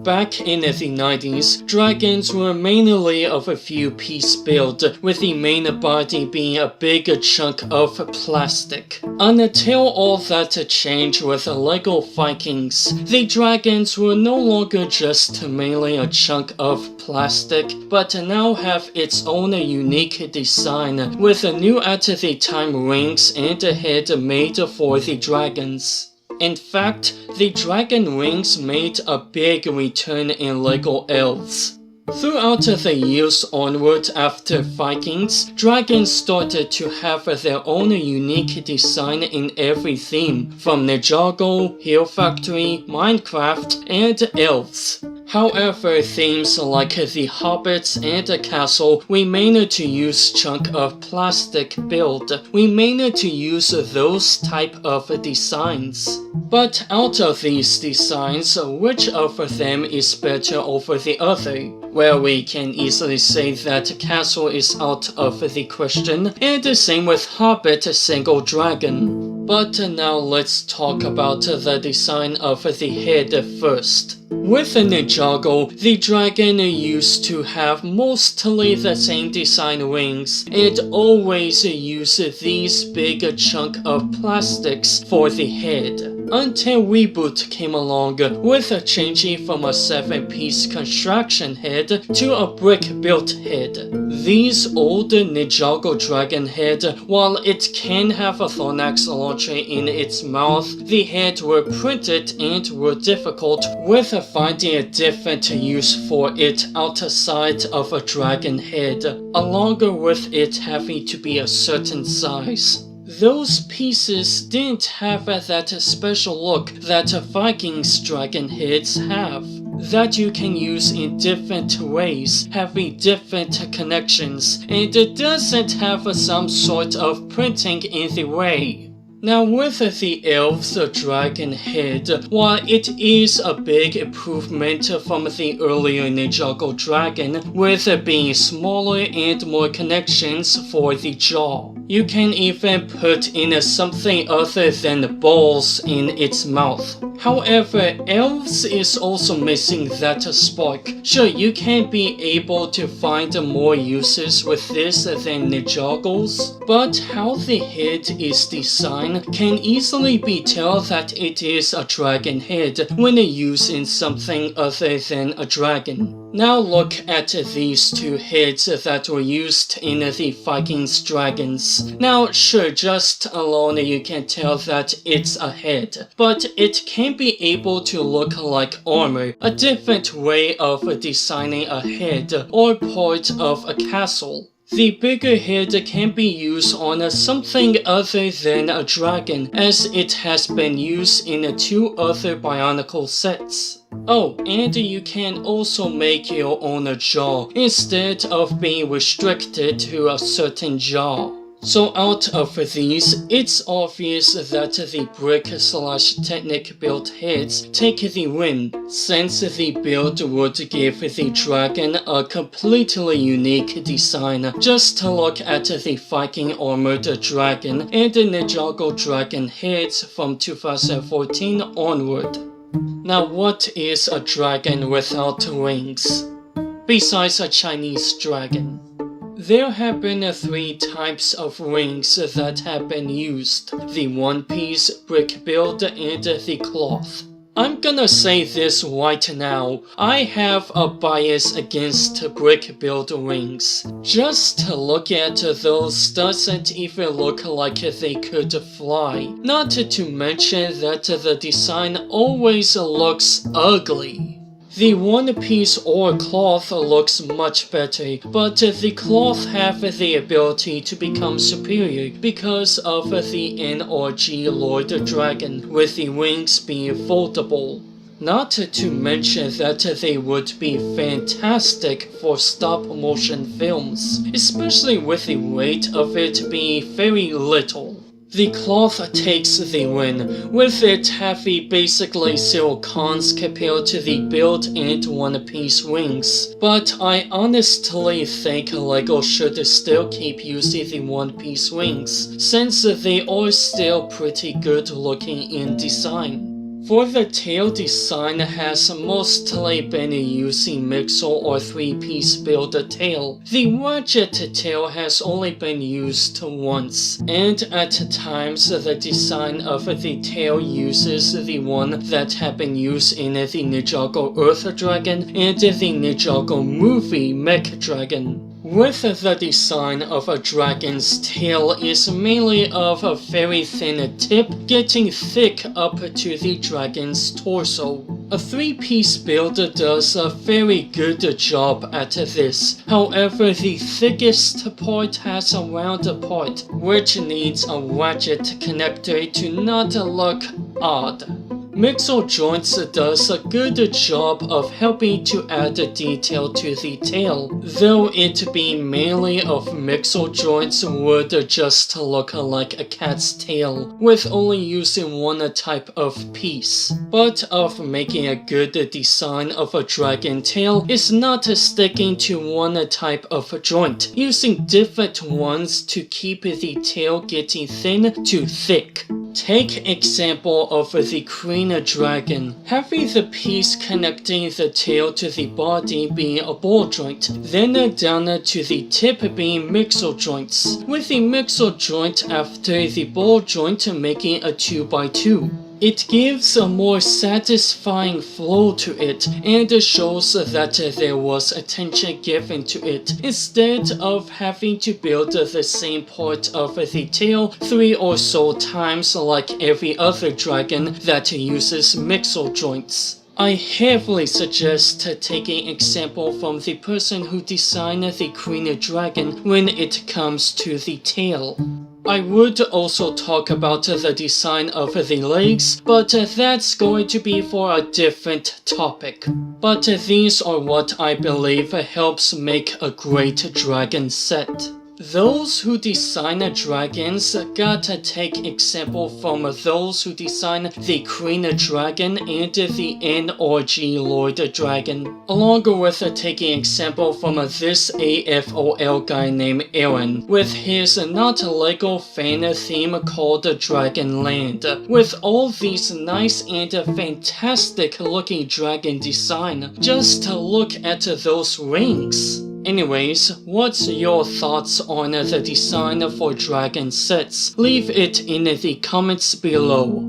Back in the 90s, dragons were mainly of a few piece build, with the main body being a big chunk of plastic. Until all that changed with LEGO Vikings, the dragons were no longer just mainly a chunk of plastic, but now have its own unique design, with new at the time wings and a head made for the dragons. In fact, the dragon wings made a big return in LEGO Elves. Throughout the years onward after Vikings, dragons started to have their own unique design in every theme, from Ninjago, Hill Factory, Minecraft, and Elves. However, themes like the Hobbits and the castle remain to use chunk of plastic build, remain to use those type of designs. But out of these designs, which of them is better over the other? Well, we can easily say that castle is out of the question, and the same with Hobbit single dragon. But now let's talk about the design of the head first. With Ninjago, the dragon used to have mostly the same design wings, and always use these big chunk of plastics for the head. Until Reboot came along with changing from a 7-piece construction head to a brick-built head. These old Ninjago dragon head, while it can have a thorax launcher in its mouth, the head were printed and were difficult with finding a different use for it outside of a dragon head, along with it having to be a certain size. Those pieces didn't have that special look that Vikings dragon heads have, that you can use in different ways, having different connections, and it doesn't have some sort of printing in the way. Now with the Elves dragon head, while it is a big improvement from the earlier Ninjago dragon, with being smaller and more connections for the jaw. You can even put in something other than balls in its mouth. However, Elves is also missing that spark. Sure, you can be able to find more uses with this than Ninjago's, but how the head is designed can easily be tell that it is a dragon head when using something other than a dragon. Now look at these two heads that were used in the Vikings dragons. Now sure, just alone you can tell that it's a head, but it can be able to look like armor, a different way of designing a head or part of a castle. The bigger head can be used on something other than a dragon, as it has been used in 2 other Bionicle sets. Oh, and you can also make your own jaw, instead of being restricted to a certain jaw. So out of these, it's obvious that the brick/Technic built heads take the win, since the build would give the dragon a completely unique design. Just to look at the Viking armored dragon and the Ninjago dragon heads from 2014 onward. Now what is a dragon without wings? Besides a Chinese dragon. There have been 3 types of wings that have been used: the one-piece, brick build, and the cloth. I'm gonna say this right now, I have a bias against brick build wings. Just to look at those doesn't even look like they could fly. Not to mention that the design always looks ugly. The one-piece or cloth looks much better, but the cloth have the ability to become superior because of the NRG Lord Dragon, with the wings being foldable. Not to mention that they would be fantastic for stop-motion films, especially with the weight of it being very little. The cloth takes the win, with it having basically 0 cons compared to the build and one-piece wings. But I honestly think LEGO should still keep using the one-piece wings, since they are still pretty good looking in design. For the tail design has mostly been using Mixel or 3-piece build tail. The widget tail has only been used once, and at times the design of the tail uses the one that had been used in the Ninjago Earth Dragon and the Ninjago movie Mech Dragon. With the design of a dragon's tail is mainly of a very thin tip getting thick up to the dragon's torso. A 3-piece build does a very good job at this. However, the thickest part has a round part, which needs a widget connector to not look odd. Mixel Joints does a good job of helping to add detail to the tail, though it being mainly of Mixel Joints would just look like a cat's tail, with only using one type of piece. But of making a good design of a dragon tail is not sticking to one type of joint, using different ones to keep the tail getting thin to thick. Take example of the Queen Dragon, having the piece connecting the tail to the body being a ball joint, then down to the tip being Mixel joints, with the Mixel joint after the ball joint making a 2x2. It gives a more satisfying flow to it and shows that there was attention given to it, instead of having to build the same part of the tail 3 or so times like every other dragon that uses Mixel joints. I heavily suggest taking example from the person who designed the Queen Dragon when it comes to the tail. I would also talk about the design of the legs, but that's going to be for a different topic. But these are what I believe helps make a great dragon set. Those who design dragons gotta take example from those who design the Queen Dragon and the NRG Lord Dragon, along with taking example from this AFOL guy named Aaron, with his not LEGO fan theme called Dragonland, with all these nice and fantastic looking dragon design. Just to look at those rings. Anyways, what's your thoughts on the design for dragon sets? Leave it in the comments below.